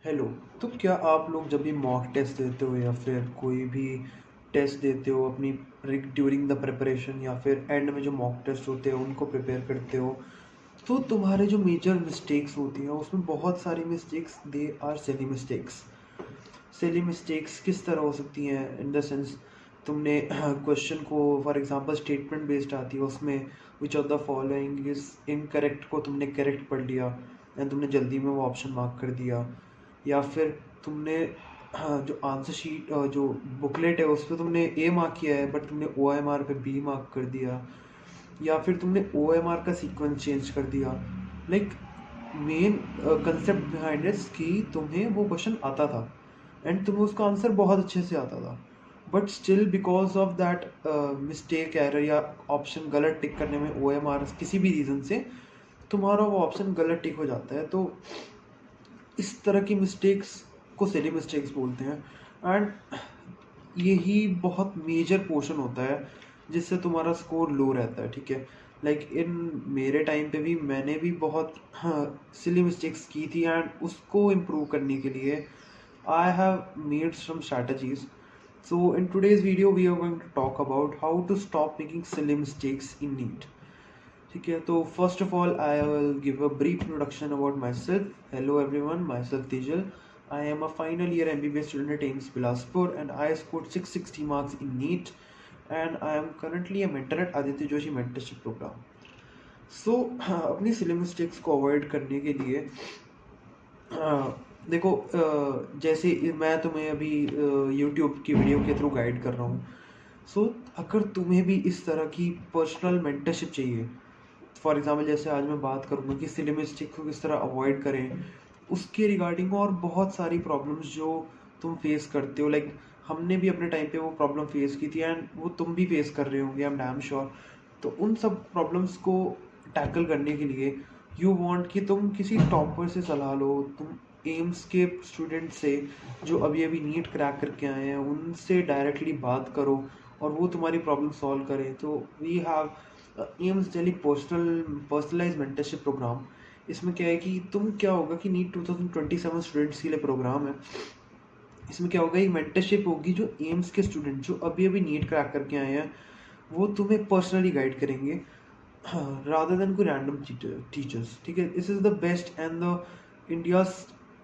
Hello. तो क्या आप लोग जब भी मॉक टेस्ट देते हो या फिर कोई भी टेस्ट देते हो अपनी ड्यूरिंग द प्रिपरेशन या फिर एंड में जो मॉक टेस्ट होते हैं उनको प्रिपेयर करते हो, तो तुम्हारे जो मेजर मिस्टेक्स होती हैं उसमें बहुत सारी mistakes they are silly mistakes. Silly mistakes किस तरह हो सकती हैं इन द सेंस, तुमने क्वेश्चन को फॉर एग्जांपल स्टेटमेंट बेस्ड आती है उसमें which of the following is incorrect को तुमने करेक्ट पढ़ लिया एंड तुमने जल्दी में वो ऑप्शन मार्क कर दिया, या फिर तुमने जो आंसर शीट जो बुकलेट है उस पर तुमने ए मार्क किया है बट तुमने ओ एम आर पे बी मार्क कर दिया, या फिर तुमने ओ एम आर का सीक्वेंस चेंज कर दिया। Like main concept behind it कि तुम्हें वो क्वेश्चन आता था एंड तुम्हें उसका आंसर बहुत अच्छे से आता था, but still because of that mistake error या ऑप्शन गलत टिक करने में ओ एम आर किसी भी रीज़न से तुम्हारा वो ऑप्शन गलत टिक हो जाता है। तो इस तरह की मिस्टेक्स को सिली मिस्टेक्स बोलते हैं एंड यही बहुत मेजर पोर्शन होता है जिससे तुम्हारा स्कोर लो रहता है। ठीक है, लाइक इन मेरे टाइम पे भी मैंने भी बहुत सिली मिस्टेक्स की थी एंड उसको इम्प्रूव करने के लिए I have made some strategies. So in today's video we are going to talk about how to stop making silly mistakes in NEET. ठीक है, तो first of all I will give a brief introduction about myself. Hello everyone, myself Tejal. I am a final year MBBS student at AIMS Bilaspur and I scored 660 marks in NEET and I am currently a mentor at Aditya Joshi mentorship program. So अपनी silly mistakes को avoid करने के लिए देखो, जैसे मैं तुम्हें अभी यूट्यूब की वीडियो के थ्रू गाइड कर रहा हूँ। सो अगर तुम्हें भी इस तरह की पर्सनल मेंटरशिप चाहिए, फॉर एग्जांपल जैसे आज मैं बात करूँगा कि सिली मिस्टेक को किस तरह अवॉइड करें, उसके रिगार्डिंग और बहुत सारी प्रॉब्लम्स जो तुम फेस करते हो, लाइक हमने भी अपने टाइम पे वो प्रॉब्लम फेस की थी एंड वो तुम भी फेस कर रहे होंगे, आई एम डैम श्योर। तो उन सब प्रॉब्लम्स को टैकल करने के लिए यू वांट कि तुम किसी टॉपर से सलाह लो, तुम एम्स के स्टूडेंट से जो अभी अभी नीट क्रैक करके आए हैं उनसे डायरेक्टली बात करो और वो तुम्हारी प्रॉब्लम सॉल्व करें। तो we have AIIMS Delhi personalise mentorship program. इसमें क्या है कि तुम क्या होगा कि नीट 2027 स्टूडेंट्स के लिए प्रोग्राम है। इसमें क्या होगा, एक मेंटरशिप होगी जो एम्स के स्टूडेंट जो अभी अभी नीट क्रैक करके आए हैं वो तुम्हें पर्सनली गाइड करेंगे रादर देन कोई रैंडम टीचर्स। ठीक है, this is the best and the India's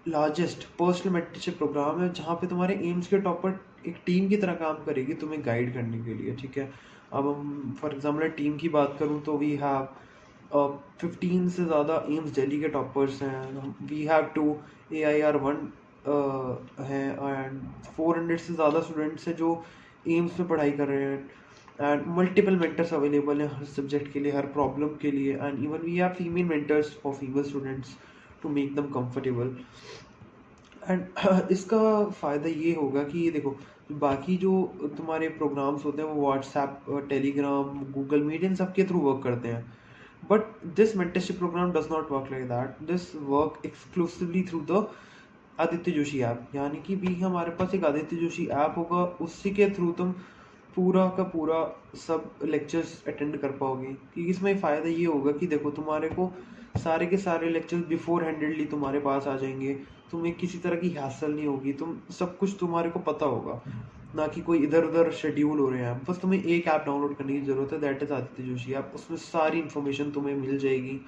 largest personal mentorship program है जहाँ पे तुम्हारे एम्स के टॉपर एक टीम की तरह काम करेगी तुम्हें गाइड करने के लिए। ठीक है, अब हम फॉर एग्जाम्पल टीम की बात करूँ तो वी हैव 15 से ज़्यादा एम्स दिल्ली के टॉपर्स हैं, वी हैव 2 AIR 1 हैं एंड 400 से ज़्यादा स्टूडेंट्स हैं जो एम्स में पढ़ाई कर रहे हैं एंड मल्टीपल मेंटर्स अवेलेबल हैं हर सब्जेक्ट के लिए, हर प्रॉब्लम के लिए and even we have female mentors for female students to make them comfortable. And इसका फ़ायदा ये होगा कि ये देखो, बाकी जो तुम्हारे प्रोग्राम्स होते हैं वो व्हाट्सएप, टेलीग्राम, गूगल मीट इन सब के थ्रू वर्क करते हैं, but this mentorship program does not work like that. This work exclusively through the Aditya Joshi app, यानी कि भी हमारे पास एक आदित्य जोशी ऐप होगा, उसी के थ्रू तुम पूरा का पूरा सब लेक्चर्स अटेंड कर पाओगे। क्योंकि इसमें फ़ायदा ये होगा कि देखो तुम्हारे को सारे के सारे लेक्चर्स बिफोर हैंडेडली तुम्हारे पास आ जाएंगे, तुम्हें किसी तरह की हैसल नहीं होगी, तुम सब कुछ तुम्हारे को पता होगा, ना कि कोई इधर उधर शेड्यूल हो रहे हैं। बस तुम्हें एक ऐप डाउनलोड करने की ज़रूरत है, that is Aditya Joshi app. उसमें सारी इन्फॉर्मेशन तुम्हें मिल जाएगी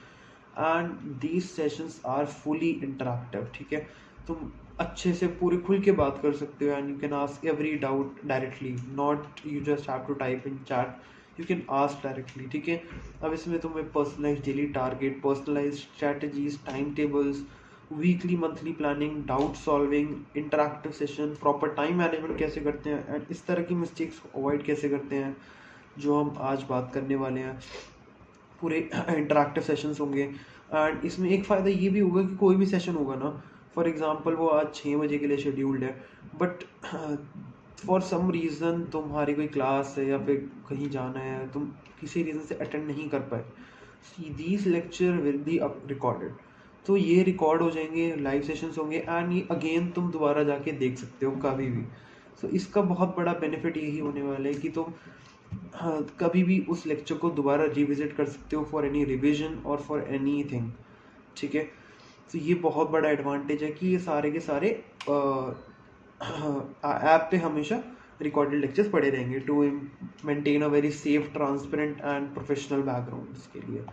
and these sessions are fully interactive. ठीक है, तुम अच्छे से पूरे खुल के बात कर सकते हो and you can ask every doubt directly, not you just have to type in chat, you can ask directly. ठीक है, अब इसमें तुम्हें personalise daily target, personalise strategies, time tables, weekly monthly planning, doubt solving, interactive session, proper time management कैसे करते हैं and इस तरह की मिस्टेक्स को अवॉइड कैसे करते हैं जो हम आज बात करने वाले हैं। पूरे इंटरैक्टिव सेशंस होंगे एंड इसमें एक फ़ायदा ये भी होगा कि कोई भी सेशन होगा ना, फॉर एग्जांपल वो आज 6 बजे के लिए शेड्यूल्ड है बट फॉर सम रीज़न तुम्हारी कोई क्लास है या फिर कहीं जाना है, तुम किसी रीज़न से अटेंड नहीं कर पाए, these lecture will be recorded. तो ये रिकॉर्ड हो जाएंगे, लाइव सेशंस होंगे एंड ये अगेन तुम दोबारा जाके देख सकते हो कभी भी। सो इसका बहुत बड़ा बेनिफिट यही होने वाला है कि तुम हाँ कभी भी उस लेक्चर को दोबारा रिविजिट कर सकते हो फॉर एनी रिविजन और फॉर एनी थिंग। ठीक है, तो ये बहुत बड़ा एडवांटेज है कि ये सारे के सारे ऐप पे हमेशा रिकॉर्डेड लेक्चर्स पड़े रहेंगे to maintain a very safe, transparent and professional background इसके लिए।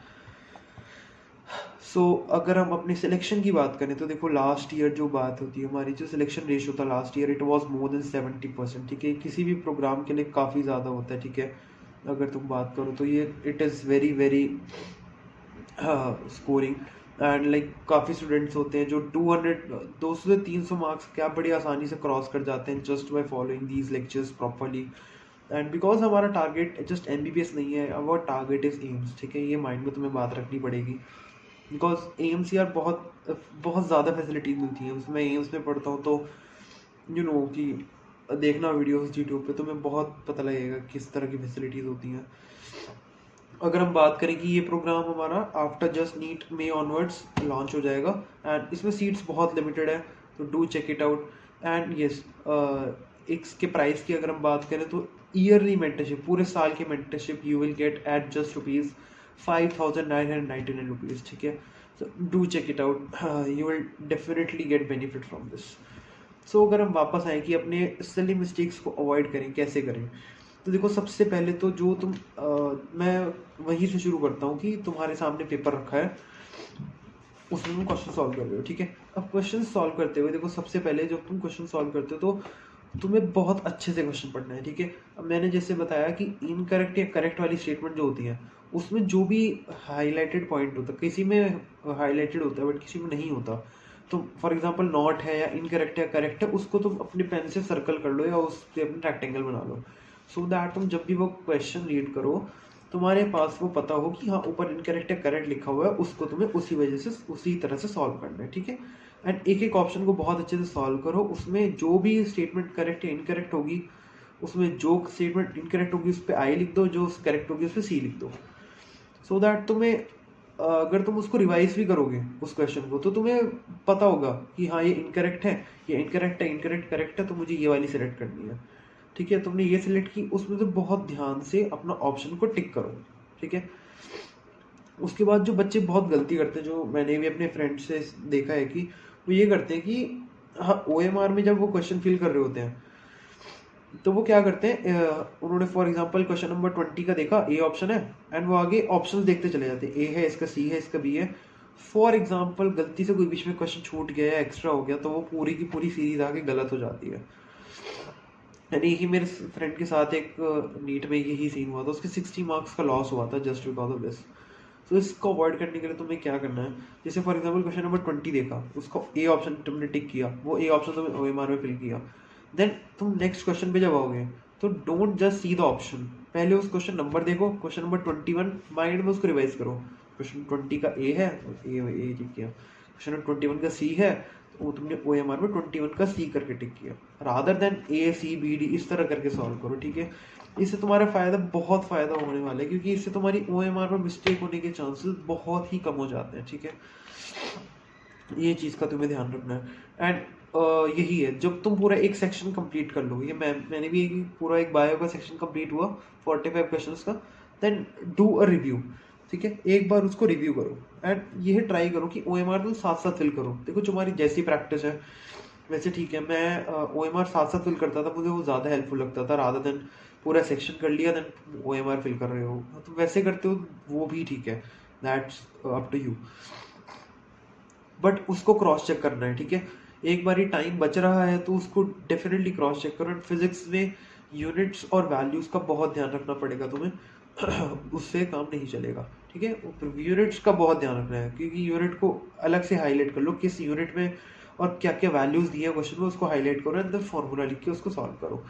अगर हम अपनी सिलेक्शन की बात करें तो देखो लास्ट ईयर जो बात होती है, हमारी जो सिलेक्शन रेशियो था last year, it was more than 70%। ठीक है, किसी भी प्रोग्राम के लिए काफ़ी ज़्यादा होता है। ठीक है, अगर तुम बात करो तो ये it is very very scoring and like काफ़ी स्टूडेंट्स होते हैं जो 200 से 300 मार्क्स क्या बड़ी आसानी से क्रॉस कर जाते हैं just by following these lectures properly. And because हमारा टारगेट जस्ट MBBS नहीं है, अवर टारगेट इज़ एम्स। ठीक है, ये माइंड में तुम्हें बात रखनी पड़ेगी, बिकॉज एम्स यार बहुत बहुत ज़्यादा फैसिलिटीज मिलती हैं उसमें। एम्स में पढ़ता हूँ तो कि देखना वीडियोस यूट्यूब पे, तुम्हें बहुत पता लगेगा किस तरह की फैसिलिटीज़ होती हैं। अगर हम बात करें कि ये प्रोग्राम हमारा आफ्टर जस्ट नीट में ऑनवर्ड्स लॉन्च हो जाएगा एंड इसमें सीट्स बहुत लिमिटेड है, तो do check it out. And yes, इसके प्राइस की अगर हम बात करें तो ईयरली मेंटरशिप, पूरे साल की mentorship you will get at just ₹5,999 rupees. ठीक है, so do check it out, you will definitely get benefit from this। अगर हम वापस आए कि अपने सिली मिस्टेक्स को अवॉइड करें, कैसे करें, तो देखो सबसे पहले तो जो मैं वहीं से शुरू करता हूँ कि तुम्हारे सामने पेपर रखा है, उसमें तुम क्वेश्चन सॉल्व कर रहे हो। ठीक है, अब क्वेश्चन सॉल्व करते हुए देखो सबसे पहले जब तुम क्वेश्चन सॉल्व करते हो तो तुम्हें बहुत अच्छे से क्वेश्चन पढ़ना है। ठीक है, अब मैंने जैसे बताया कि इनकरेक्ट या करेक्ट वाली स्टेटमेंट जो होती है उसमें जो भी हाईलाइटेड पॉइंट होता है, किसी में हाईलाइटेड होता है बट किसी में नहीं होता, तो फॉर एग्जांपल नॉट है या इनकरेक्ट है करेक्ट है, उसको तुम अपने पेन से सर्कल कर लो या उस पर अपने रेक्टेंगल बना लो, सो दैट तुम जब भी वो क्वेश्चन रीड करो तुम्हारे पास वो पता हो कि हाँ ऊपर इनकरेक्ट या करेक्ट लिखा हुआ है, उसको तुम्हें उसी तरह से सॉल्व करना है। ठीक है, एंड एक एक ऑप्शन को बहुत अच्छे से सॉल्व करो, उसमें जो भी स्टेटमेंट करेक्ट या इनकरेक्ट होगी, उसमें जो स्टेटमेंट इनकरेक्ट होगी उस पर आई लिख दो, जो करेक्ट होगी उस पर सी लिख दो, सो दैट तुम्हें अगर तुम उसको रिवाइज भी करोगे उस क्वेश्चन को तो तुम्हें पता होगा कि हाँ ये इनकरेक्ट है, ये इनकरेक्ट है, इनकरेक्ट करेक्ट है, तो मुझे ये वाली सिलेक्ट करनी है। ठीक है, तुमने ये सिलेक्ट की, उसमें तो बहुत ध्यान से अपना ऑप्शन को टिक करो। ठीक है, उसके बाद जो बच्चे बहुत गलती करते हैं, जो मैंने भी अपने फ्रेंड से देखा है कि वो ये करते हैं कि हाँ OMR में जब वो क्वेश्चन फिल कर रहे होते हैं तो वो क्या करते हैं, उन्होंने फॉर एग्जांपल क्वेश्चन नंबर 20 का देखा, ए ऑप्शन है, एंड वो आगे ऑप्शंस देखते चले जाते हैं, ए है, इसका सी है, इसका बी है। फॉर एग्जांपल गलती से कोई बीच में क्वेश्चन छूट गया या एक्स्ट्रा हो गया तो वो पूरी की पूरी सीरीज आगे गलत हो जाती है। यानी ही मेरे फ्रेंड के साथ एक नीट में यही सीन हुआ था, उसके 60 मार्क्स का लॉस हुआ था जस्ट बिकॉज ऑफ दिस। तो इसको अवॉइड करने के लिए तुम्हें क्या करना है, जैसे फॉर एग्जांपल क्वेश्चन नंबर 20 देखा, उसको ए ऑप्शन तुमने टिक किया, वो ए ऑप्शन तुमने OMR में फिल किया, देन तुम नेक्स्ट क्वेश्चन पे जब आओगे तो don't just see the option, पहले उस क्वेश्चन नंबर देखो, क्वेश्चन नंबर 21 माइंड में उसको रिवाइज करो, क्वेश्चन 20 का ए है, ए टिक किया, क्वेश्चन नंबर 21 का सी है, तो वो तुमने OMR में 21 का सी करके टिक किया, रादर देन ACBD इस तरह करके सॉल्व करो। ठीक है, इससे तुम्हारा बहुत फ़ायदा होने वाला है, क्योंकि इससे तुम्हारी OMR में मिस्टेक होने के चांसेस बहुत ही कम हो जाते हैं। ठीक है, ये चीज़ का तुम्हें ध्यान रखना है। एंड यही है, जब तुम पूरा एक सेक्शन कंप्लीट कर लोगे, ये मैंने भी पूरा एक बायो का सेक्शन कंप्लीट हुआ 45 क्वेश्चंस का, देन डू अ रिव्यू। ठीक है, एक बार उसको रिव्यू करो एंड ये ट्राई करो कि OMR तुम साथ साथ फिल करो। देखो तुम्हारी जैसी प्रैक्टिस है वैसे ठीक है, मैं OMR साथ साथ फिल करता था, मुझे वो ज़्यादा हेल्पफुल लगता था, रादर देन पूरा सेक्शन कर लिया देन OMR फिल कर रहे हो, तो वैसे करते हो वो भी ठीक है, that's up to you, but उसको क्रॉस चेक करना है। ठीक है, एक बार ही टाइम बच रहा है तो उसको डेफिनेटली क्रॉस चेक करो। फिजिक्स में यूनिट्स और वैल्यूज़ का बहुत ध्यान रखना पड़ेगा तुम्हें उससे काम नहीं चलेगा। ठीक है, यूनिट्स का बहुत ध्यान रखना है, क्योंकि यूनिट को अलग से हाईलाइट कर लो, किस यूनिट में और क्या क्या वैल्यूज़ दी है क्वेश्चन में, उसको हाईलाइट करो एंड देन फॉर्मूला लिख के उसको सॉल्व करो।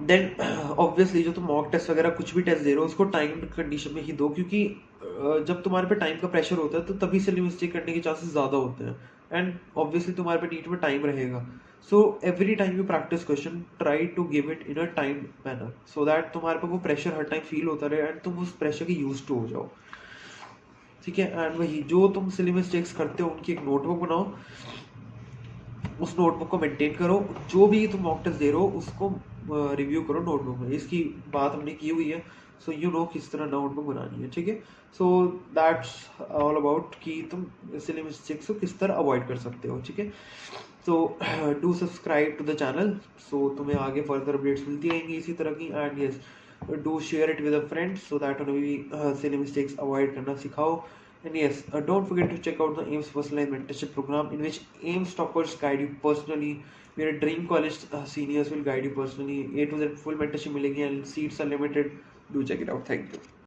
देन ऑब्वियसली जो तुम मॉक टेस्ट वगैरह कुछ भी टेस्ट दे रहे हो उसको टाइम कंडीशन में ही दो, क्योंकि जब तुम्हारे पे टाइम का प्रेशर होता है तो तभी से मिस्टेक करने के चांसेस ज़्यादा होते हैं, एंड ऑब्वियसली तुम्हारे पे नीट में टाइम रहेगा, so every time you practice question try to give it in a time manner, so that तुम्हारे पे वो प्रेशर हर टाइम फील होता रहे एंड तुम उस प्रेशर के यूज टू हो जाओ। ठीक है, एंड वही जो तुम सिली मिस्टेक्स करते हो उनकी एक नोटबुक बनाओ, उस नोटबुक को मेंटेन करो, जो भी तुम मॉक टेस्ट दे रहे हो उसको रिव्यू करो नोटबुक में, इसकी बात हमने की हुई है। सो यू नो किस तरह नोटबुक बनानी है, ठीक है। सो दैट्स ऑल अबाउट कि तुम सिली मिस्टेक्स को किस तरह अवॉइड कर सकते हो, ठीक है। So do subscribe to the channel, so तुम्हें आगे फर्दर अपडेट्स मिलती रहेंगी इसी तरह की। And yes, do share it with a friends so that उन्हें भी सिली मिस्टेक्स अवॉइड करना सिखाओ। And yes, don't forget to check out the AIMS Personalized Mentorship Program, in which AIMS toppers guide you personally, where Dream College seniors will guide you personally. A to Z full mentorship मिलेगी and seats are limited. Do check it out. Thank you.